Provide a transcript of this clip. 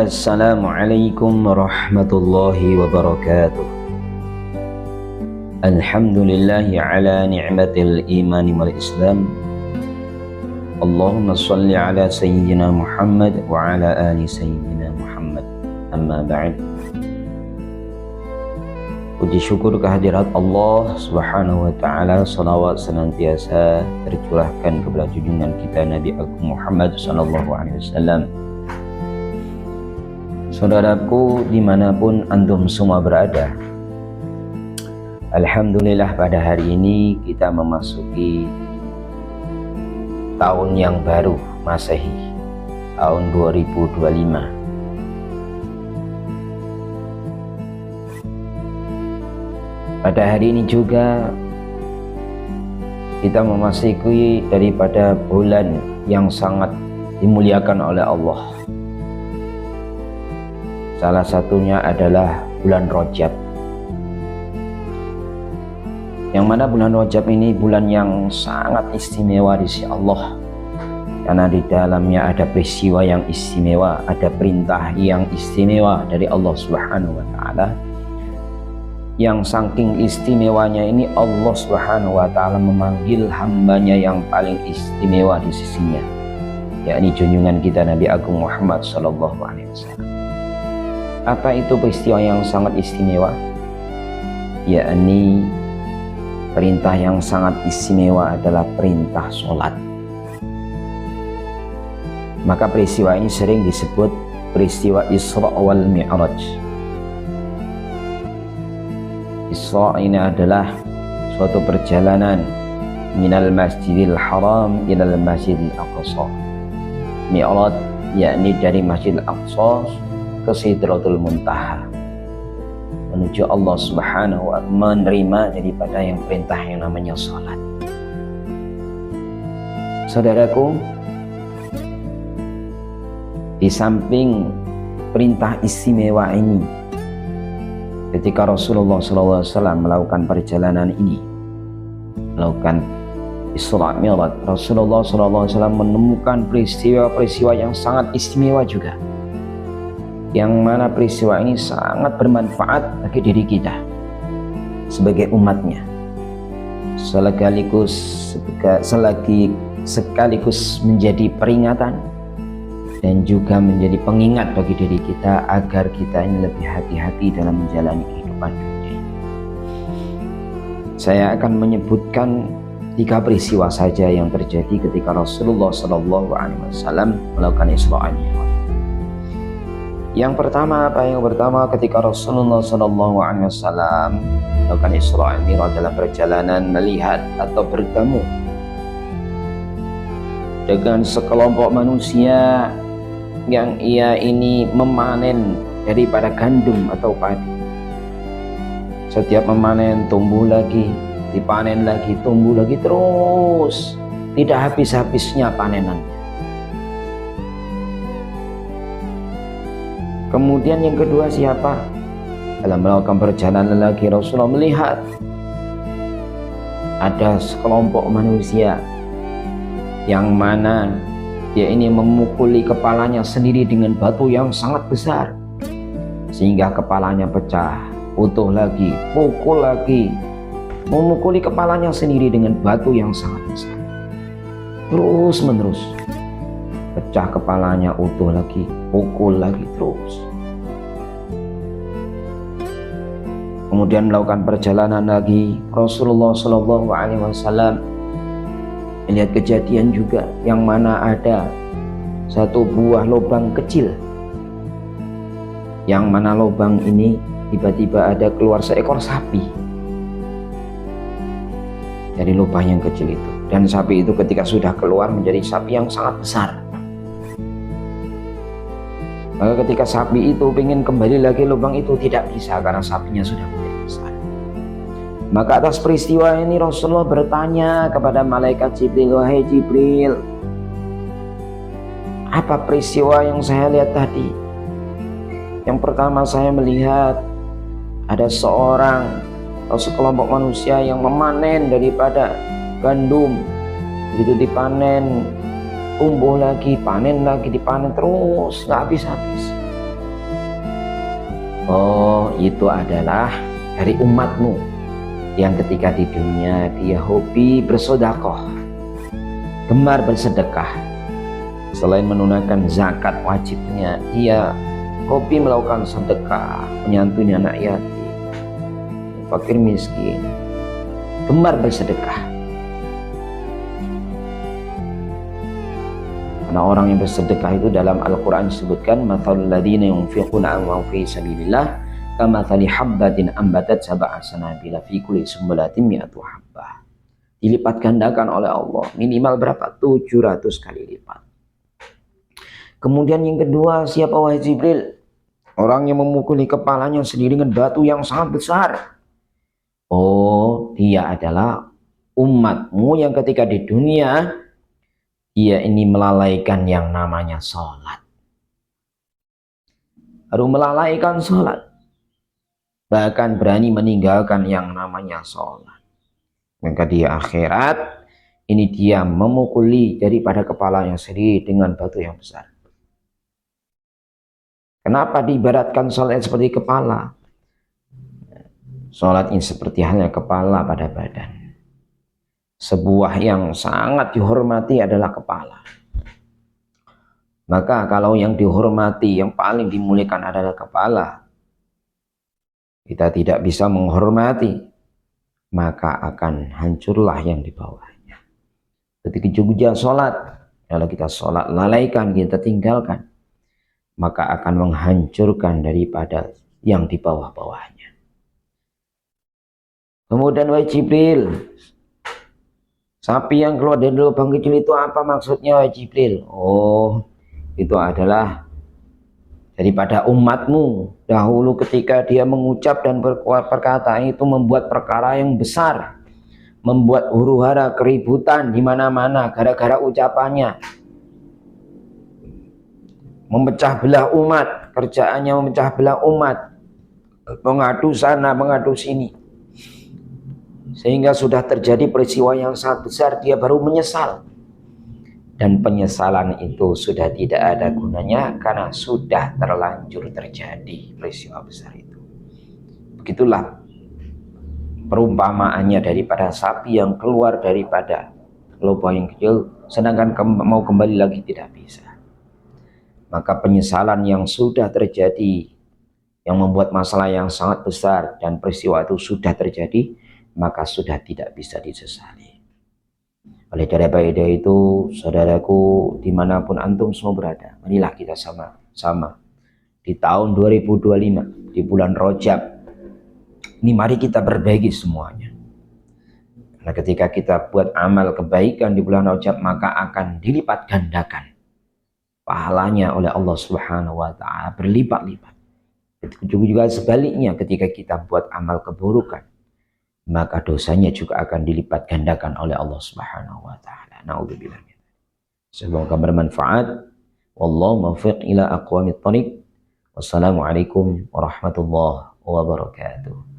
Assalamualaikum warahmatullahi wabarakatuh. Alhamdulillahi ala ni'matil imani wal islam. Allahumma salli ala sayyidina Muhammad wa ala ali sayyidina Muhammad. Amma ba'd. Puji syukur kehadirat Allah subhanahu wa ta'ala, salawat senantiasa tercurahkan kepada junjungan kita Nabi Agung Muhammad sallallahu alaihi wasallam. Saudaraku dimanapun antum semua berada, alhamdulillah pada hari ini kita memasuki tahun yang baru Masehi, tahun 2025. Pada hari ini juga kita memasuki daripada bulan yang sangat dimuliakan oleh Allah. Salah satunya adalah bulan Rajab, yang mana bulan Rajab ini bulan yang sangat istimewa di sisi Allah, karena di dalamnya ada peristiwa yang istimewa, ada perintah yang istimewa dari Allah Subhanahu wa Ta'ala. Yang saking istimewanya ini, Allah Subhanahu wa Ta'ala memanggil hambanya yang paling istimewa di sisinya, yakni junjungan kita Nabi Agung Muhammad sallallahu alaihi wasallam. Apa itu peristiwa yang sangat istimewa? Yakni perintah yang sangat istimewa adalah perintah sholat. Maka peristiwa ini sering disebut peristiwa Isra wal Mi'raj. Isra ini adalah suatu perjalanan minal masjidil haram ilal masjidil aqsa. Mi'raj yakni dari Masjidil Aqsa ke Sidratul Muntaha, menuju Allah Subhanahu wa Ta'ala, menerima daripada yang perintah yang namanya salat. Saudaraku, di samping perintah istimewa ini, ketika Rasulullah SAW melakukan perjalanan ini, melakukan Isra Mi'raj, Rasulullah SAW menemukan peristiwa-peristiwa yang sangat istimewa juga, yang mana peristiwa ini sangat bermanfaat bagi diri kita sebagai umatnya, sekaligus menjadi peringatan dan juga menjadi pengingat bagi diri kita agar kita ini lebih hati-hati dalam menjalani kehidupan dunia. Saya akan menyebutkan 3 peristiwa saja yang terjadi ketika Rasulullah SAW melakukan Isra Mi'raj. Yang pertama ketika Rasulullah SAW melakukan Isra Mi'raj dalam perjalanan melihat atau bertemu dengan sekelompok manusia yang ia ini memanen daripada gandum atau padi. Setiap memanen tumbuh lagi, dipanen lagi, tumbuh lagi, terus tidak habis-habisnya panenan. Kemudian yang kedua siapa? Dalam melakukan perjalanan lagi, Rasulullah melihat ada sekelompok manusia yang mana dia ini memukuli kepalanya sendiri dengan batu yang sangat besar, sehingga kepalanya pecah, utuh lagi, pukul lagi, memukuli kepalanya sendiri dengan batu yang sangat besar, terus menerus. Pecah kepalanya, utuh lagi, pukul lagi, terus. Kemudian melakukan perjalanan lagi, Rasulullah SAW melihat kejadian juga yang mana ada satu buah lubang kecil, yang mana lubang ini tiba-tiba ada keluar seekor sapi dari lubang yang kecil itu, dan sapi itu ketika sudah keluar menjadi sapi yang sangat besar. Maka ketika sapi itu ingin kembali lagi lubang itu tidak bisa karena sapinya sudah menjadi besar. Maka atas peristiwa ini Rasulullah bertanya kepada malaikat Jibril, "Wahai Jibril, apa peristiwa yang saya lihat tadi?" Yang pertama, saya melihat ada seorang atau sekelompok manusia yang memanen daripada gandum. Begitu dipanen, tumbuh lagi, panen lagi, dipanen terus, nggak habis-habis. Oh, itu adalah dari umatmu yang ketika di dunia dia hobi bersedekah, gemar bersedekah. Selain menunaikan zakat wajibnya, dia hobi melakukan sedekah, menyantuni anak yatim, fakir miskin, gemar bersedekah. Karena orang yang bersedekah itu dalam Al-Quran disebutkan mathalul ladzina yunfiquna amwalahum fi sabilillah kamathali habbatin ambatat sab'a sanabila fi kulli sumbulatin mi'atu habbah. Dilipat gandakan oleh Allah minimal berapa? 700 kali lipat. Kemudian yang kedua, siapa wahai Jibril? Orang yang memukuli kepalanya sendiri dengan batu yang sangat besar. Oh, dia adalah umatmu yang ketika di dunia dia ini melalaikan yang namanya sholat. Baru melalaikan sholat. Bahkan berani meninggalkan yang namanya sholat. Maka di akhirat ini dia memukuli daripada kepalanya sendiri dengan batu yang besar. Kenapa diibaratkan sholat seperti kepala? Sholat ini seperti halnya kepala pada badan. Sebuah yang sangat dihormati adalah kepala. Maka kalau yang dihormati, yang paling dimuliakan adalah kepala, kita tidak bisa menghormati, maka akan hancurlah yang di bawahnya. Ketika juga sholat, kalau kita sholat lalaikan, kita tinggalkan, maka akan menghancurkan daripada yang di bawah-bawahnya. Kemudian wahai Jibril, sapi yang keluar dari lubang kecil itu apa maksudnya wahai Jibril? Oh, itu adalah daripada umatmu dahulu ketika dia mengucap dan berkata itu membuat perkara yang besar, membuat huru-hara keributan di mana-mana gara-gara ucapannya. Memecah belah umat, kerjaannya memecah belah umat, mengadu sana, mengadu sini. Sehingga sudah terjadi peristiwa yang sangat besar, dia baru menyesal. Dan penyesalan itu sudah tidak ada gunanya karena sudah terlanjur terjadi peristiwa besar itu. Begitulah perumpamaannya daripada sapi yang keluar daripada lubang yang kecil, sedangkan mau kembali lagi tidak bisa. Maka penyesalan yang sudah terjadi, yang membuat masalah yang sangat besar dan peristiwa itu sudah terjadi, maka sudah tidak bisa disesali. Oleh karena itu, saudaraku, dimanapun antum semua berada, marilah kita sama-sama di tahun 2025, di bulan Rajab ini, mari kita perbaiki semuanya. Karena ketika kita buat amal kebaikan di bulan Rajab, maka akan dilipat gandakan pahalanya oleh Allah Subhanahu wa Ta'ala, berlipat-lipat. Juga sebaliknya, ketika kita buat amal keburukan, maka dosanya juga akan dilipat gandakan oleh Allah Subhanahu wa Ta'ala. Na'udzubillah. Semoga bermanfaat. Wallahu muwaffiq ila aqwamit thoriq. Wassalamualaikum warahmatullahi wabarakatuh.